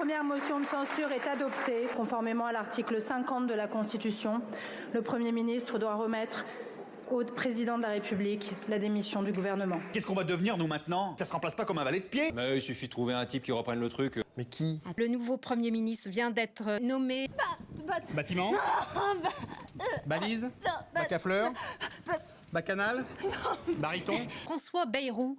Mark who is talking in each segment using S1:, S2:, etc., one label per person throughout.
S1: première motion de censure est adoptée. Conformément à l'article 50 de la Constitution, le Premier ministre doit remettre au président de la République la démission du gouvernement.
S2: Qu'est-ce qu'on va devenir, nous, maintenant? Ça se remplace pas comme un valet de pied?
S3: Mais il suffit de trouver un type qui reprenne le truc.
S4: Mais qui?
S5: Le nouveau Premier ministre vient d'être nommé.
S4: Bâtiment? Balise? Bac à fleurs? Bacchanal? Baryton?
S5: François Bayrou.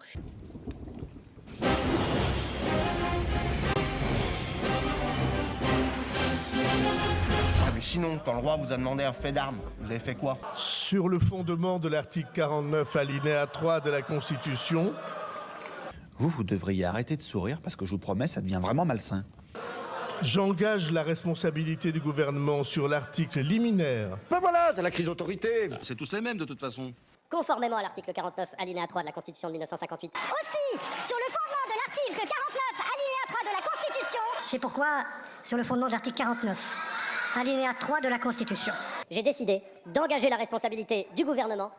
S4: Mais sinon, quand le roi vous a demandé un fait d'armes, vous avez fait quoi?
S6: Sur le fondement de l'article 49, alinéa 3 de la Constitution.
S2: Vous devriez arrêter de sourire parce que je vous promets, ça devient vraiment malsain.
S6: J'engage la responsabilité du gouvernement sur l'article liminaire.
S4: Ben voilà, c'est la crise d'autorité.
S3: C'est tous les mêmes de toute façon.
S7: Conformément à l'article 49, alinéa 3 de la Constitution de 1958. Aussi, sur le fondement de l'article 49, alinéa 3 de la Constitution.
S8: C'est pourquoi, sur le fondement de l'article 49, alinéa 3 de la Constitution,
S7: J'ai décidé d'engager la responsabilité du gouvernement.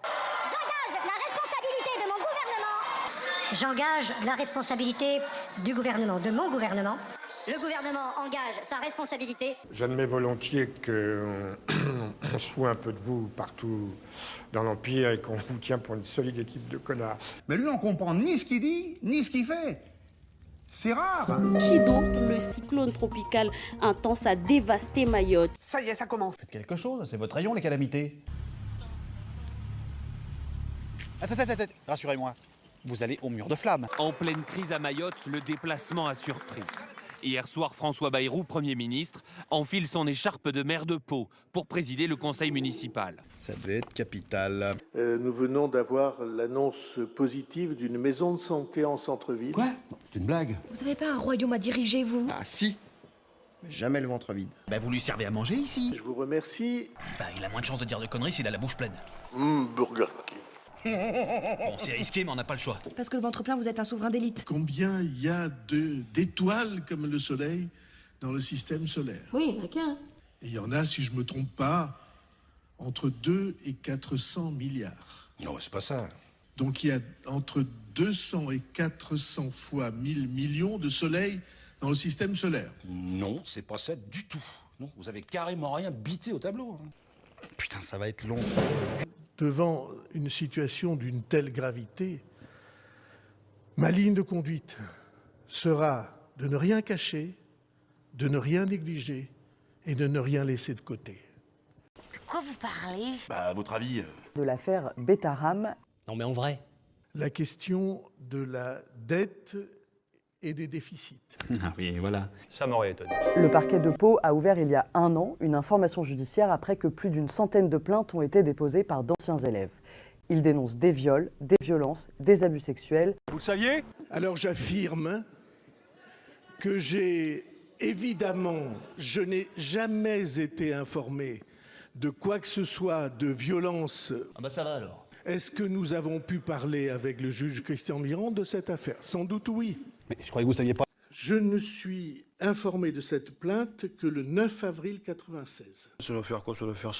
S8: j'engage la responsabilité de mon gouvernement.
S7: Le gouvernement engage sa responsabilité.
S9: J'admets volontiers qu'on soit un peu de vous partout dans l'Empire et qu'on vous tient pour une solide équipe de connards.
S4: Mais lui, on comprend ni ce qu'il dit, ni ce qu'il fait. C'est rare.
S10: Chido, le cyclone tropical intense a dévasté Mayotte.
S11: Ça y est, ça commence.
S2: Faites quelque chose, c'est votre rayon, les calamités. Attends, rassurez-moi. Vous allez au mur de flammes.
S12: En pleine crise à Mayotte, le déplacement a surpris. Hier soir, François Bayrou, Premier ministre, enfile son écharpe de maire de Pau pour présider le conseil municipal.
S4: Ça devait être capital.
S6: Nous venons d'avoir l'annonce positive d'une maison de santé en centre-ville.
S3: Quoi? C'est une blague.
S5: Vous n'avez pas un royaume à diriger, vous?
S4: Ah si, mais jamais le ventre vide.
S2: Ben, vous lui servez à manger ici.
S6: Je vous remercie.
S2: Ben, il a moins de chances de dire de conneries s'il a la bouche pleine.
S6: Burger King.
S2: Bon, c'est risqué, mais on n'a pas le choix.
S5: Parce que le ventre plein, vous êtes un souverain d'élite.
S6: Combien il y a d'étoiles comme le Soleil dans le système solaire?
S5: Oui, il n'y en a qu'un.
S6: Et il y en a, si je ne me trompe pas, entre 2 et 400 milliards.
S3: Non, c'est pas ça.
S6: Donc il y a entre 200 et 400 fois 1000 millions de soleils dans le système solaire.
S3: Non, c'est pas ça du tout. Non, vous avez carrément rien bité au tableau.
S4: Putain, ça va être long.
S6: Devant une situation d'une telle gravité, ma ligne de conduite sera de ne rien cacher, de ne rien négliger et de ne rien laisser de côté.
S5: De quoi vous parlez?
S3: Bah, à votre avis...
S10: De l'affaire Betaram.
S11: Non mais en vrai.
S6: La question de la dette et des déficits.
S2: Ah oui, voilà.
S3: Ça m'aurait étonné.
S10: Le parquet de Pau a ouvert il y a 1 an une information judiciaire après que plus d'une centaine de plaintes ont été déposées par d'anciens élèves. Ils dénoncent des viols, des violences, des abus sexuels.
S3: Vous le saviez?
S6: Alors j'affirme que je n'ai jamais été informé de quoi que ce soit de violence.
S11: Ah bah ça va alors.
S6: Est-ce que nous avons pu parler avec le juge Christian Mirand de cette affaire? Sans doute oui.
S2: Mais je croyais que vous saviez pas.
S6: Je ne suis informé de cette plainte que le 9 avril 96.
S4: Ça doit faire quoi? Ça doit faire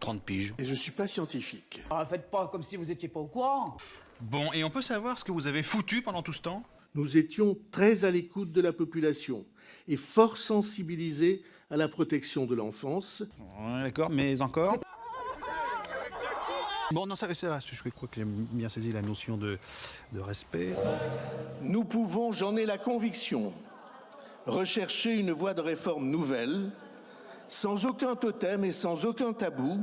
S4: 30 piges.
S6: Et je ne suis pas scientifique.
S11: Faites pas comme si vous étiez pas au courant.
S2: Bon, et on peut savoir ce que vous avez foutu pendant tout ce temps?
S6: Nous étions très à l'écoute de la population et fort sensibilisés à la protection de l'enfance.
S2: Ouais, d'accord, mais encore? Bon, non, ça va, je crois que j'ai bien saisi la notion de respect.
S6: Nous pouvons, j'en ai la conviction, rechercher une voie de réforme nouvelle, sans aucun totem et sans aucun tabou,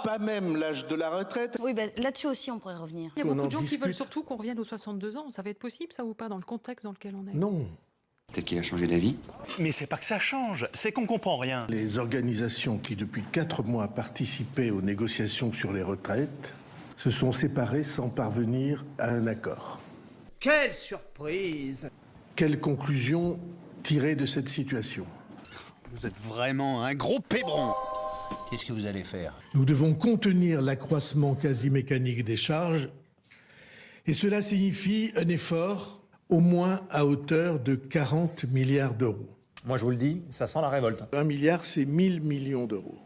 S6: pas même l'âge de la retraite.
S5: Oui, là-dessus aussi, on pourrait revenir.
S1: Il y a beaucoup de gens qui veulent surtout qu'on revienne aux 62 ans. Ça va être possible, ça, ou pas, dans le contexte dans lequel on est?
S6: Non.
S3: Peut-être qu'il a changé d'avis.
S12: Mais c'est pas que ça change, c'est qu'on comprend rien.
S6: Les organisations qui, depuis 4 mois, participaient aux négociations sur les retraites se sont séparées sans parvenir à un accord.
S11: Quelle surprise!
S6: Quelle conclusion tirer de cette situation?
S2: Vous êtes vraiment un gros pébron.
S11: Qu'est-ce que vous allez faire?
S6: Nous devons contenir l'accroissement quasi mécanique des charges et cela signifie un effort au moins à hauteur de 40 milliards d'euros.
S3: Moi, je vous le dis, ça sent la révolte.
S6: 1 milliard, c'est 1000 millions d'euros.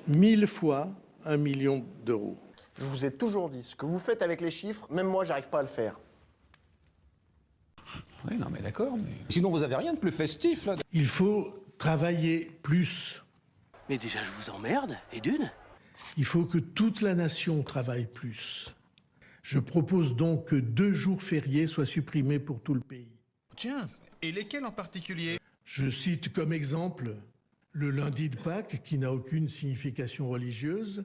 S6: 1000 fois 1 million d'euros.
S4: Je vous ai toujours dit, ce que vous faites avec les chiffres, même moi, j'arrive pas à le faire.
S2: Oui, non mais d'accord, mais...
S3: Sinon, vous avez rien de plus festif, là.
S6: Il faut travailler plus.
S11: Mais déjà, je vous emmerde, et d'une.
S6: Il faut que toute la nation travaille plus. Je propose donc que 2 jours fériés soient supprimés pour tout le pays.
S4: Tiens, et lesquels en particulier?
S6: Je cite comme exemple le lundi de Pâques, qui n'a aucune signification religieuse,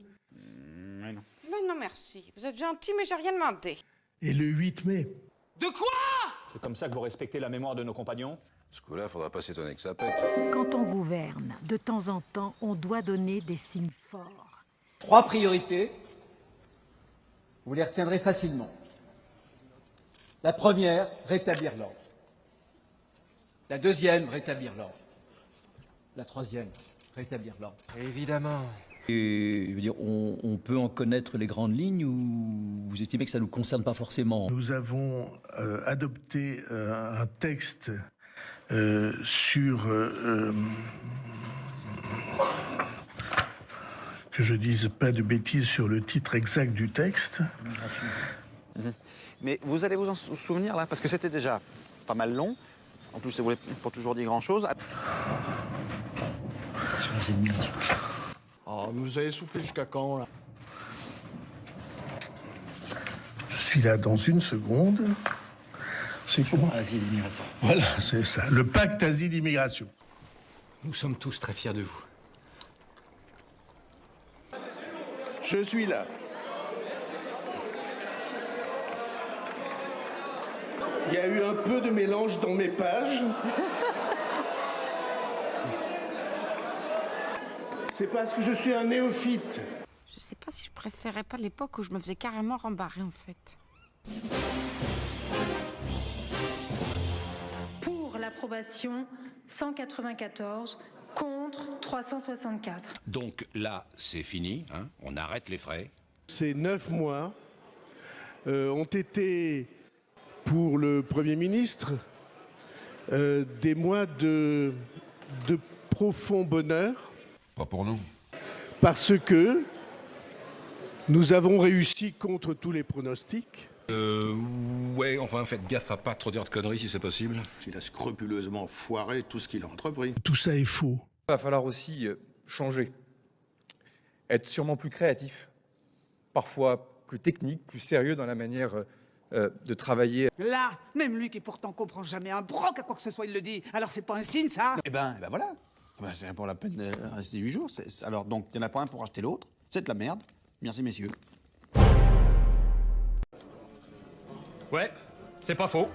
S2: Mais non.
S13: Mais non, merci. Vous êtes gentil, mais j'ai rien demandé.
S6: et le 8 mai.
S11: De quoi?
S14: C'est comme ça que vous respectez la mémoire de nos compagnons?
S3: Ce coup-là, faudra pas s'étonner que ça pète.
S15: Quand on gouverne, de temps en temps, on doit donner des signes forts.
S11: 3 priorités. Vous les retiendrez facilement. La première, rétablir l'ordre. La deuxième, rétablir l'ordre. La troisième, rétablir l'ordre.
S14: Évidemment.
S11: Et je veux dire, on peut en connaître les grandes lignes ou vous estimez que ça ne nous concerne pas forcément?
S6: Nous avons adopté un texte sur... que je dise pas de bêtises sur le titre exact du texte.
S2: Mais vous allez vous en souvenir là, parce que c'était déjà pas mal long. En plus, ça voulait pas toujours dire grand-chose.
S4: Oh, mais vous avez soufflé jusqu'à quand, là?
S6: Je suis là dans une seconde. C'est quoi?
S11: Asile, immigration.
S6: Voilà, c'est ça. Le pacte asile-immigration.
S14: Nous sommes tous très fiers de vous.
S6: Je suis là. Il y a eu un peu de mélange dans mes pages. C'est parce que je suis un néophyte.
S13: Je sais pas si je préférais pas l'époque où je me faisais carrément rembarrer, en fait.
S1: Pour l'approbation, 194. Contre, 364.
S3: Donc là, c'est fini, hein. On arrête les frais.
S6: Ces 9 mois ont été, pour le Premier ministre, des mois de profond bonheur.
S3: Pas pour nous.
S6: Parce que nous avons réussi contre tous les pronostics.
S3: Ouais, enfin, faites gaffe à pas trop dire de conneries si c'est possible.
S4: Il a scrupuleusement foiré tout ce qu'il a entrepris.
S6: Tout ça est faux.
S14: Il va falloir aussi changer. Être sûrement plus créatif. Parfois plus technique, plus sérieux dans la manière de travailler.
S11: Là, même lui qui pourtant comprend jamais un broc à quoi que ce soit, il le dit. Alors c'est pas un signe, ça?
S2: Eh ben voilà. Ben, c'est pour la peine de rester 8 jours. Alors donc, il n'y en a pas un pour acheter l'autre. C'est de la merde. Merci, messieurs.
S14: Ouais, c'est pas faux.